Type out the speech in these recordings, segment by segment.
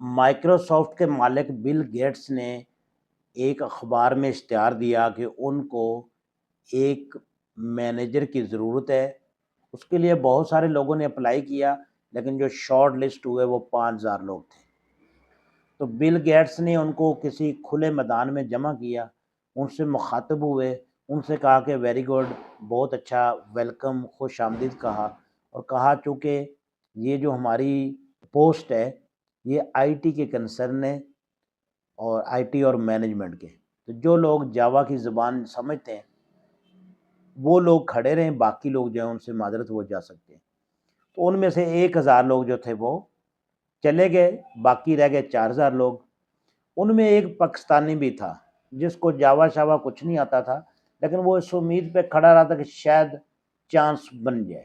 Microsoft کے مالک Bill Gates نے ایک اخبار میں اشتہار دیا کہ ان کو ایک مینیجر کی ضرورت ہے. اس کے لیے بہت سارے لوگوں نے اپلائی کیا، لیکن جو شارٹ لسٹ ہوئے وہ 5000 لوگ تھے. تو بل گیٹس نے ان کو کسی کھلے میدان میں جمع کیا، ان سے مخاطب ہوئے، ان سے کہا کہ ویری گڈ، بہت اچھا، ویلکم، خوش آمدید کہا، اور کہا چونکہ یہ جو ہماری پوسٹ ہے یہ آئی ٹی کے کنسرن ہے، اور آئی ٹی اور مینجمنٹ کے. تو جو لوگ جاوا کی زبان سمجھتے ہیں وہ لوگ کھڑے رہیں، باقی لوگ جو ہیں ان سے معذرت وہ جا سکتے ہیں. تو ان میں سے 1000 لوگ جو تھے وہ چلے گئے، باقی رہ گئے 4000 لوگ. ان میں ایک پاکستانی بھی تھا جس کو جاوا شاوا کچھ نہیں آتا تھا، لیکن وہ اس امید پہ کھڑا رہا تھا کہ شاید چانس بن جائے.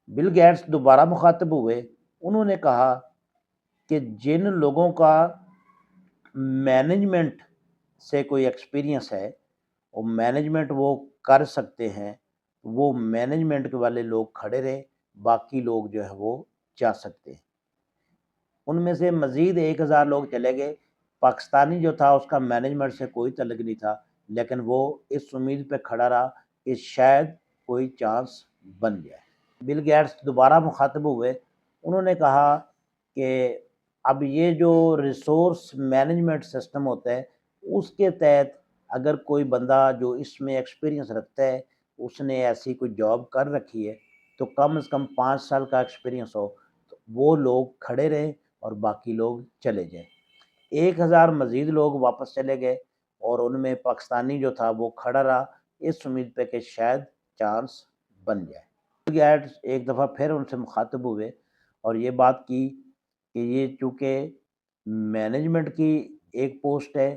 بل گیٹس دوبارہ مخاطب ہوئے، انہوں نے کہا کہ جن لوگوں کا مینجمنٹ سے کوئی ایکسپیرینس ہے اور مینجمنٹ وہ کر سکتے ہیں، وہ مینجمنٹ کے والے لوگ کھڑے رہے، باقی لوگ جو ہے وہ جا سکتے ہیں. ان میں سے مزید 1000 لوگ چلے گئے. پاکستانی جو تھا اس کا مینجمنٹ سے کوئی تعلق نہیں تھا، لیکن وہ اس امید پہ کھڑا رہا کہ شاید کوئی چانس بن جائے. بل گیٹس دوبارہ مخاطب ہوئے، انہوں نے کہا کہ اب یہ جو ریسورس مینجمنٹ سسٹم ہوتا ہے اس کے تحت اگر کوئی بندہ جو اس میں ایکسپیرینس رکھتا ہے، اس نے ایسی کوئی جاب کر رکھی ہے تو کم از کم 5 سال کا ایکسپیرینس ہو، تو وہ لوگ کھڑے رہیں اور باقی لوگ چلے جائیں. 1000 مزید لوگ واپس چلے گئے، اور ان میں پاکستانی جو تھا وہ کھڑا رہا اس امید پہ کہ شاید چانس بن جائے. گیٹس ایک دفعہ پھر ان سے مخاطب ہوئے اور یہ بات کی کہ یہ چونکہ مینجمنٹ کی ایک پوسٹ ہے،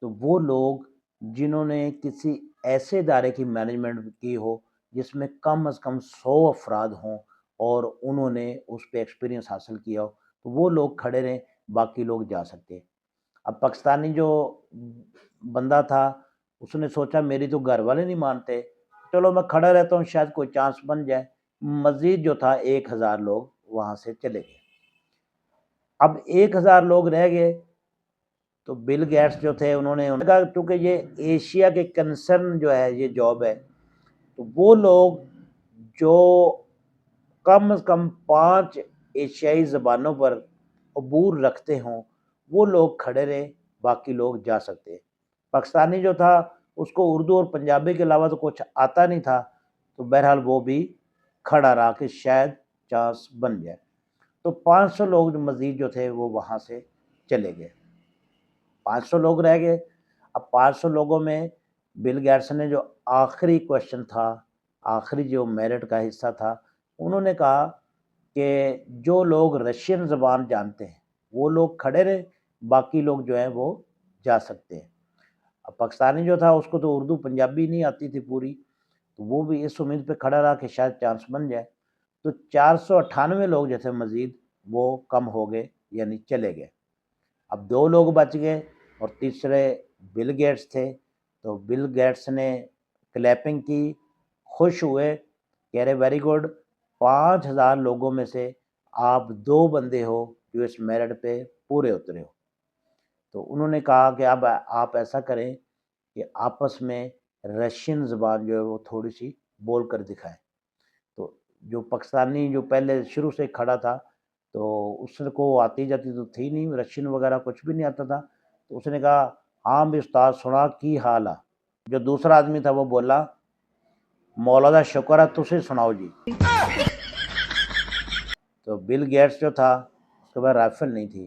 تو وہ لوگ جنہوں نے کسی ایسے ادارے کی مینجمنٹ کی ہو جس میں کم از کم 100 افراد ہوں اور انہوں نے اس پہ ایکسپیرینس حاصل کیا ہو، تو وہ لوگ کھڑے رہیں، باقی لوگ جا سکتے. اب پاکستانی جو بندہ تھا اس نے سوچا میری تو گھر والے نہیں مانتے، چلو میں کھڑا رہتا ہوں، شاید کوئی چانس بن جائے. مزید جو تھا 1000 لوگ وہاں سے چلے گئے. اب 1000 لوگ رہ گئے. تو بل گیٹس جو تھے انہوں نے کہا کیونکہ یہ ایشیا کے کنسرن جو ہے یہ جاب ہے، تو وہ لوگ جو کم از کم 5 ایشیائی زبانوں پر عبور رکھتے ہوں وہ لوگ کھڑے رہے، باقی لوگ جا سکتے. پاکستانی جو تھا اس کو اردو اور پنجابی کے علاوہ تو کچھ آتا نہیں تھا، تو بہرحال وہ بھی کھڑا رہا کہ شاید چانس بن جائے. تو 500 لوگ مزید جو تھے وہ وہاں سے چلے گئے، 500 لوگ رہ گئے. اب 500 لوگوں میں بل گیٹس نے جو آخری کوشچن تھا، آخری جو میرٹ کا حصہ تھا، انہوں نے کہا کہ جو لوگ رشین زبان جانتے ہیں وہ لوگ کھڑے رہے، باقی لوگ جو ہیں وہ جا سکتے ہیں. اب پاکستانی جو تھا اس کو تو اردو پنجابی نہیں آتی تھی پوری، تو وہ بھی اس امید پہ کھڑا رہا کہ شاید چانس بن جائے. تو 498 لوگ جو تھے مزید وہ کم ہو گئے، یعنی چلے گئے. اب 2 لوگ بچ گئے اور تیسرے بل گیٹس تھے. تو بل گیٹس نے کلیپنگ کی، خوش ہوئے، کہہ رہے ویری گڈ، 5000 لوگوں میں سے آپ 2 بندے ہو جو اس میرٹ پہ پورے اترے ہو. تو انہوں نے کہا کہ اب آپ ایسا کریں کہ آپس میں رشین زبان جو ہے وہ تھوڑی سی بول کر دکھائیں. تو جو پاکستانی جو پہلے شروع سے کھڑا تھا تو اس کو آتی جاتی تو تھی نہیں، رشین وغیرہ کچھ بھی نہیں آتا تھا. تو اس نے کہا ہاں بھی استاد سنا کی حال ہے. جو دوسرا آدمی تھا وہ بولا مولا دا شکر ہے تسی سناؤ جی. تو بل گیٹس جو تھا اس کے بعد رائفل نہیں تھی.